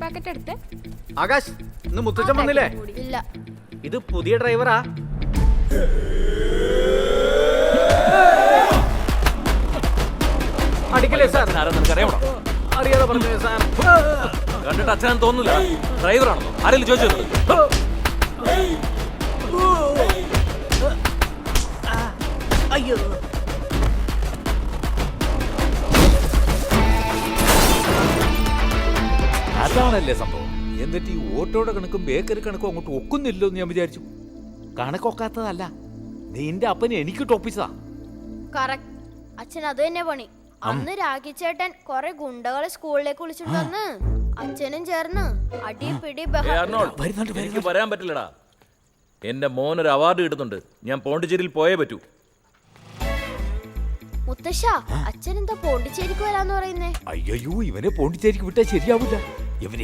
Packet എടുത്ത്. ആകാശ്, ഇന്ന് മുത്തച്ഛൻ വന്നില്ലേ? ഇല്ല. ഇത് പുതിയ ഡ്രൈവറാ. അടിക്കല്ലേ സാർ? അറിയാതെ പറഞ്ഞു സാർ. കണ്ടിട്ട് അച്ഛൻ തോന്നുന്നില്ല ഡ്രൈവറാണെന്നോ? ആരെങ്കിലും ചോദിച്ചത്? അയ്യോ, അതാണല്ലേ സംഭവം. എന്നിട്ട് ഈ ഓട്ടോയുടെ കണക്കും ബേക്കറി കണക്കും അങ്ങോട്ട് ഒക്കുന്നില്ലോ എന്ന് ഞാൻ വിചാരിച്ചു. കണക്കൊക്കാത്തതല്ല, നിന്റെ അപ്പനെ എനിക്ക് ടോപ്പിച്ചതാ. കറക്റ്റ്. അച്ഛൻ അത് തന്നെ പണി. അന്ന് രാഖിച്ചേട്ടൻ കൊറേ ഗുണ്ടകളെ സ്കൂളിലേക്ക് വിളിച്ചിട്ടുണ്ടെന്ന് അച്ഛനും ചേർന്ന് അടി പിടി എനിക്ക് വരാൻ പറ്റില്ലടാ. എന്റെ മോനൊരു അവാർഡ് കിട്ടുന്നുണ്ട്. ഞാൻ പോണ്ടിച്ചേരിയിൽ പോയേ പറ്റൂ. മുത്തശ്ശ, അച്ഛൻ എന്താ പോണ്ടിച്ചേരിക്ക് വരാന്ന് പറയുന്നേ? അയ്യോ, ഇവനെ പോണ്ടിച്ചേരിക്ക് വിട്ടാൽ ശരിയാവില്ല. ഇവനെ